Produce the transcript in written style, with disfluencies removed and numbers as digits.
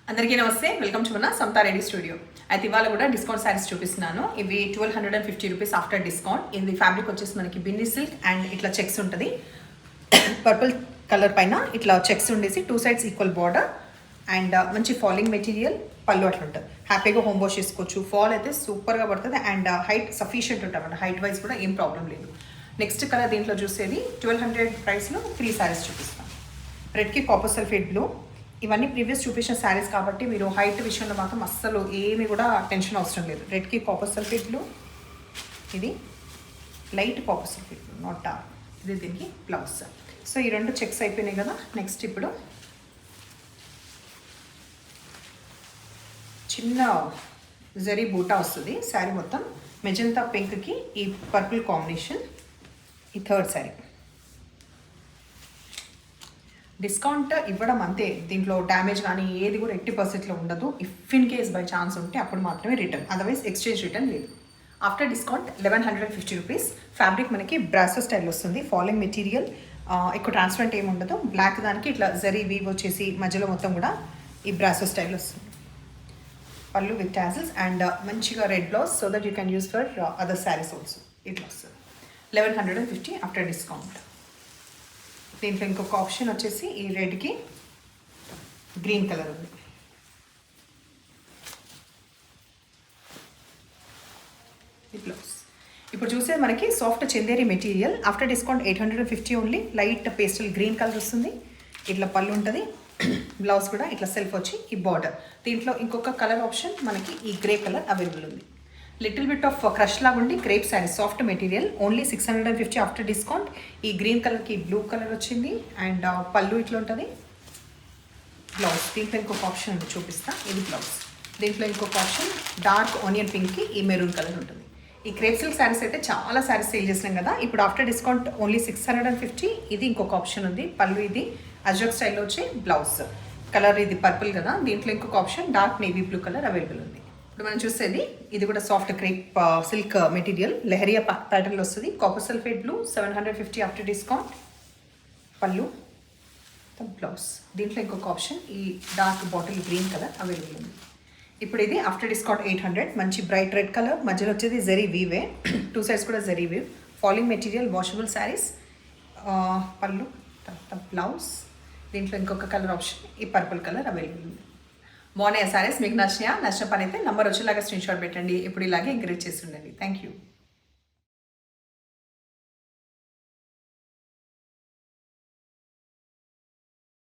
అందరికీ నమస్తే, welcome to మన సమతా రెడీ స్టూడియో. అయితే ఇవాళ కూడా డిస్కౌంట్ శారీస్ చూపిస్తున్నాను. ఇవి 1250 రూపీస్ ఆఫ్టర్ డిస్కౌంట్. ఇది ఫ్యాబ్రిక్ వచ్చేసి మనకి బిన్ని సిల్క్ అండ్ ఇట్లా చెక్స్ ఉంటుంది. పర్పుల్ కలర్ పైన ఇట్లా చెక్స్ ఉండేసి 2 sides ఈక్వల్ బార్డర్ అండ్ మంచి ఫాలింగ్ మెటీరియల్, పళ్ళు అట్లా ఉంటుంది. హ్యాపీగా హోమ్ వాష్ చేసుకోవచ్చు. ఫాల్ అయితే సూపర్గా పడుతుంది అండ్ హైట్ సఫిషియెంట్ ఉంటుంది అన్నమాట. హైట్ వైజ్ కూడా ఏం ప్రాబ్లం లేదు. నెక్స్ట్ కలర్ దీంట్లో చూసేది 1200 ప్రైస్లో 3 శారీస్ చూపిస్తాను. రెడ్కి కాపర్ సల్ఫేట్ బ్లూ. ఇవన్నీ ప్రీవియస్ చూపించిన శారీస్ కాబట్టి మీరు హైట్ విషయంలో మాత్రం అస్సలు ఏమి కూడా టెన్షన్ అవసరం లేదు. రెడ్కి కాపర్ సల్ఫేట్ బ్లూ, ఇది light copper sulphate blue, not dark. ఇది దీనికి బ్లౌజ్. సో ఈ రెండు చెక్స్ అయిపోయినాయి కదా. నెక్స్ట్ ఇప్పుడు చిన్న జరీ బూటా వస్తుంది శారీ మొత్తం. మెజంతా పింక్కి ఈ పర్పుల్ కాంబినేషన్. ఈ థర్డ్ శారీ డిస్కౌంట్ ఇవ్వడం అంతే, దీంట్లో డ్యామేజ్ కానీ ఏది కూడా 80% ఉండదు. If in case by chance ఉంటే అప్పుడు మాత్రమే రిటర్న్, అదర్వైజ్ ఎక్స్చేంజ్ రిటర్న్ లేదు. After discount 1150 rupees. ఫ్యాబ్రిక్ మనకి బ్రాసో స్టైల్ వస్తుంది. ఫాలింగ్ మెటీరియల్, ఎక్కువ ట్రాన్స్పరెంట్ ఏమి ఉండదు. బ్లాక్ దానికి ఇట్లా జరీ వీవ్ వచ్చేసి మధ్యలో మొత్తం కూడా ఈ బ్రాసో స్టైల్ వస్తుంది. పళ్ళు విత్ టాజిల్స్ అండ్ మంచిగా red blouse, so that you can use for other saris also. ఇట్లా వస్తుంది 1150 ఆఫ్టర్ డిస్కౌంట్. దీంట్లో ఇంకొక ఆప్షన్ వచ్చేసి ఈ రెడ్కి గ్రీన్ కలర్ ఉంది. ఈ బ్లౌజ్ ఇప్పుడు చూసేది మనకి soft Chanderi material. After discount 850 only. Light pastel green colour వస్తుంది. ఇట్లా పళ్ళు ఉంటుంది. బ్లౌజ్ కూడా ఇట్లా సెల్ఫ్ వచ్చి ఈ బార్డర్. దీంట్లో ఇంకొక కలర్ ఆప్షన్ మనకి ఈ గ్రే కలర్ అవైలబుల్ ఉంది. లిటిల్ బిట్ ఆఫ్ క్రష్ లాగా ఉండి crepe sari, soft material, only 650 after discount. ఈ గ్రీన్ కలర్కి బ్లూ కలర్ వచ్చింది అండ్ పళ్ళు ఇట్లా ఉంటుంది. బ్లౌజ్ దీంట్లో ఇంకొక ఆప్షన్ ఉంది, చూపిస్తా. ఇది బ్లౌజ్. దీంట్లో ఇంకొక ఆప్షన్ డార్క్ ఆనియన్ పింక్కి ఈ మెరూన్ కలర్ ఉంటుంది. ఈ క్రేప్ సిల్క్ శారీస్ అయితే చాలా శారీస్ సేల్ చేసినాం కదా. ఇప్పుడు ఆఫ్టర్ డిస్కౌంట్ ఓన్లీ 650. ఇది ఇంకొక ఆప్షన్ ఉంది. పళ్ళు ఇది అజరక్ స్టైల్లో వచ్చి బ్లౌజ్ కలర్. ఇది పర్పుల్ కదా. దీంట్లో ఇంకొక option dark navy blue colour available ఉంది. ఇప్పుడు మనం చూసేది ఇది కూడా soft crepe silk material, lehariya ప్యాటర్న్లో వస్తుంది. Copper sulphate blue 750 after discount. Pallu blouse. దీంట్లో ఇంకొక ఆప్షన్ ఈ dark bottle green colour available ఉంది. ఇప్పుడు ఇది ఆఫ్టర్ డిస్కౌంట్ 800. మంచి బ్రైట్ రెడ్ కలర్, మధ్యలో వచ్చేది జరీ వీవే, 2 sides కూడా zari weave. Falling material, washable saris. Pallu blouse. దీంట్లో ఇంకొక కలర్ ఆప్షన్ ఈ పర్పుల్ కలర్ అవైలబుల్ ఉంది. బాగున్నాయి శారీస్. మీకు నచ్చిన పని అయితే నంబర్ వచ్చేలాగా స్క్రీన్ షాట్ పెట్టండి. ఇప్పుడు ఇలాగే ఎంకరేజ్ చేసి ఉండండి. Thank you.